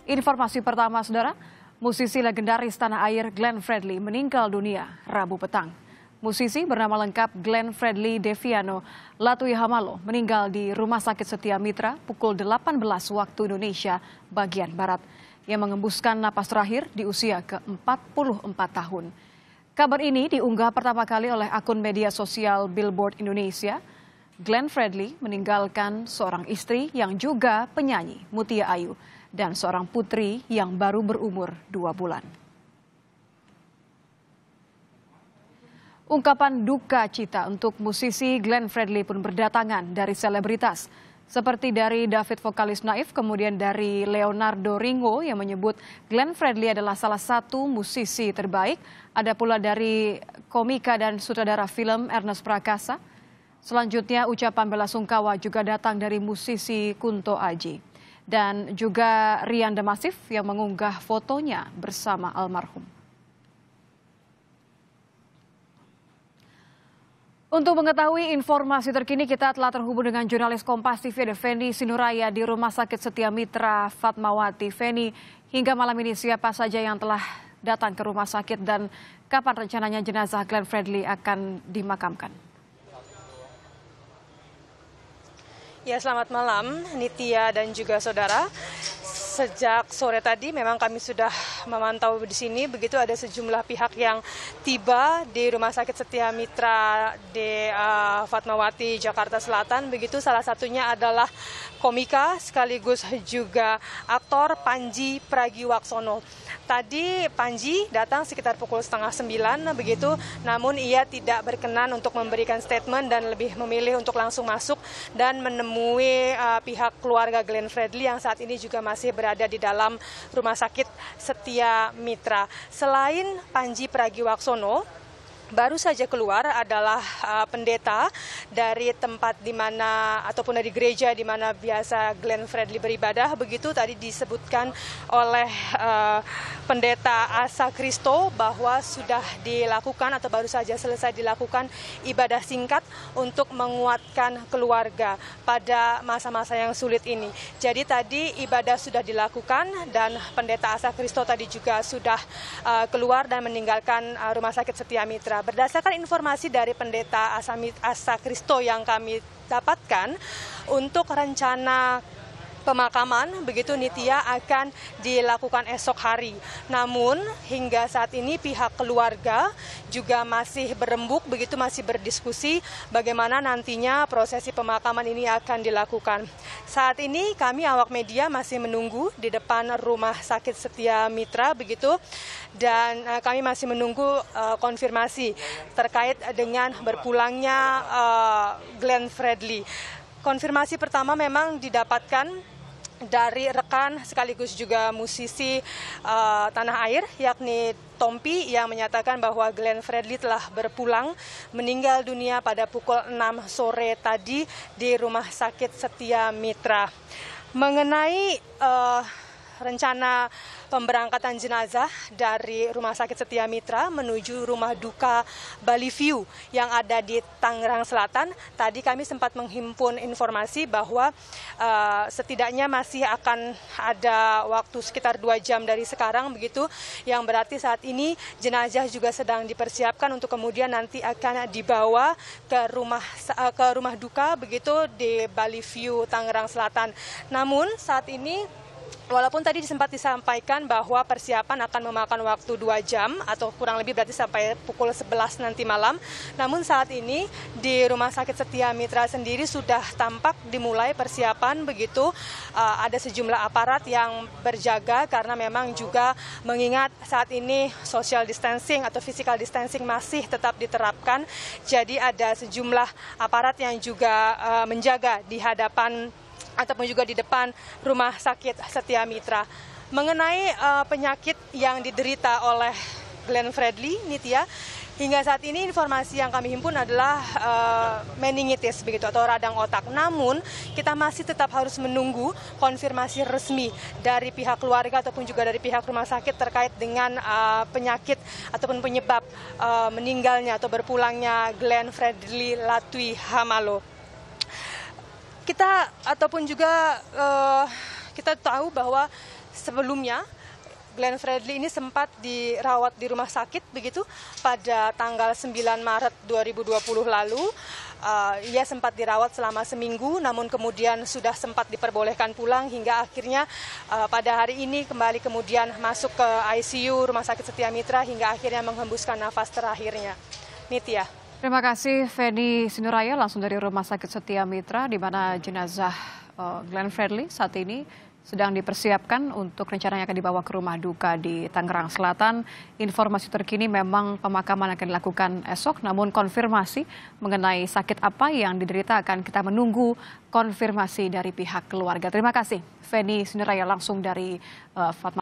Informasi pertama, Saudara, musisi legendaris tanah air Glenn Fredly meninggal dunia Rabu petang. Musisi bernama lengkap Glenn Fredly Deviano Latui Hamalo meninggal di Rumah Sakit Setia Mitra pukul 18 waktu Indonesia bagian Barat. Ia mengembuskan napas terakhir di usia ke-44 tahun. Kabar ini diunggah pertama kali oleh akun media sosial Billboard Indonesia. Glenn Fredly meninggalkan seorang istri yang juga penyanyi, Mutia Ayu, dan seorang putri yang baru berumur 2 bulan. Ungkapan duka cita untuk musisi Glenn Fredly pun berdatangan dari selebritas, seperti dari David vokalis Naif, kemudian dari Leonardo Ringo yang menyebut Glenn Fredly adalah salah satu musisi terbaik. Ada pula dari komika dan sutradara film Ernest Prakasa. Selanjutnya ucapan belasungkawa juga datang dari musisi Kunto Aji. Dan juga Rian Demasif yang mengunggah fotonya bersama almarhum. Untuk mengetahui informasi terkini, kita telah terhubung dengan jurnalis Kompas TV Feni Sinuraya di Rumah Sakit Setia Mitra Fatmawati. Feni, hingga malam ini siapa saja yang telah datang ke rumah sakit dan kapan rencananya jenazah Glenn Fredly akan dimakamkan? Ya, selamat malam Nitya dan juga saudara. Sejak sore tadi memang kami sudah memantau di sini, begitu ada sejumlah pihak yang tiba di Rumah Sakit Setia Mitra di Fatmawati, Jakarta Selatan. Begitu salah satunya adalah komika sekaligus juga aktor Panji Pragiwaksono. Tadi Panji datang sekitar pukul 8:30 begitu, namun ia tidak berkenan untuk memberikan statement dan lebih memilih untuk langsung masuk dan menemui pihak keluarga Glenn Fredly yang saat ini juga masih berada di dalam Rumah Sakit Setia Mitra. Selain Panji Pragiwaksono, baru saja keluar adalah pendeta dari tempat di mana ataupun dari gereja di mana biasa Glenn Fredly beribadah. Begitu tadi disebutkan oleh pendeta Asa Kristo bahwa sudah dilakukan atau baru saja selesai dilakukan ibadah singkat untuk menguatkan keluarga pada masa-masa yang sulit ini. Jadi tadi ibadah sudah dilakukan dan pendeta Asa Kristo tadi juga sudah keluar dan meninggalkan Rumah Sakit Setia Mitra. Berdasarkan informasi dari pendeta Asa Kristo yang kami dapatkan, untuk rencana pemakaman begitu Nitya akan dilakukan esok hari. Namun hingga saat ini pihak keluarga juga masih berembuk begitu, masih berdiskusi bagaimana nantinya prosesi pemakaman ini akan dilakukan. Saat ini kami awak media masih menunggu di depan Rumah Sakit Setia Mitra begitu, dan kami masih menunggu konfirmasi terkait dengan berpulangnya Glenn Fredly. Konfirmasi pertama memang didapatkan dari rekan sekaligus juga musisi tanah air, yakni Tompi, yang menyatakan bahwa Glenn Fredly telah berpulang meninggal dunia pada pukul 6 sore tadi di Rumah Sakit Setia Mitra. Mengenai rencana pemberangkatan jenazah dari Rumah Sakit Setia Mitra menuju rumah duka Bali View yang ada di Tangerang Selatan. Tadi kami sempat menghimpun informasi bahwa setidaknya masih akan ada waktu sekitar 2 jam dari sekarang begitu, yang berarti saat ini jenazah juga sedang dipersiapkan untuk kemudian nanti akan dibawa ke rumah duka begitu di Bali View Tangerang Selatan. Namun saat ini walaupun tadi sempat disampaikan bahwa persiapan akan memakan waktu 2 jam atau kurang lebih berarti sampai pukul 11 nanti malam, namun saat ini di Rumah Sakit Setia Mitra sendiri sudah tampak dimulai persiapan begitu. Ada sejumlah aparat yang berjaga karena memang juga mengingat saat ini social distancing atau physical distancing masih tetap diterapkan. Jadi ada sejumlah aparat yang juga menjaga di hadapan ataupun juga di depan Rumah Sakit Setia Mitra. Mengenai penyakit yang diderita oleh Glenn Fredly, Nitya, hingga saat ini informasi yang kami himpun adalah meningitis begitu atau radang otak. Namun kita masih tetap harus menunggu konfirmasi resmi dari pihak keluarga ataupun juga dari pihak rumah sakit terkait dengan penyakit ataupun penyebab meninggalnya atau berpulangnya Glenn Fredly Latui Hamalo. Kita ataupun juga kita tahu bahwa sebelumnya Glenn Fredly ini sempat dirawat di rumah sakit begitu pada tanggal 9 Maret 2020 lalu. Ia sempat dirawat selama seminggu, namun kemudian sudah sempat diperbolehkan pulang hingga akhirnya pada hari ini kembali kemudian masuk ke ICU Rumah Sakit Setia Mitra hingga akhirnya menghembuskan nafas terakhirnya. Nitya. Terima kasih Feni Sinuraya langsung dari Rumah Sakit Setia Mitra di mana jenazah Glenn Fredly saat ini sedang dipersiapkan untuk rencananya akan dibawa ke rumah duka di Tangerang Selatan. Informasi terkini memang pemakaman akan dilakukan esok, namun konfirmasi mengenai sakit apa yang diderita akan kita menunggu konfirmasi dari pihak keluarga. Terima kasih Feni Sinuraya langsung dari Fatma.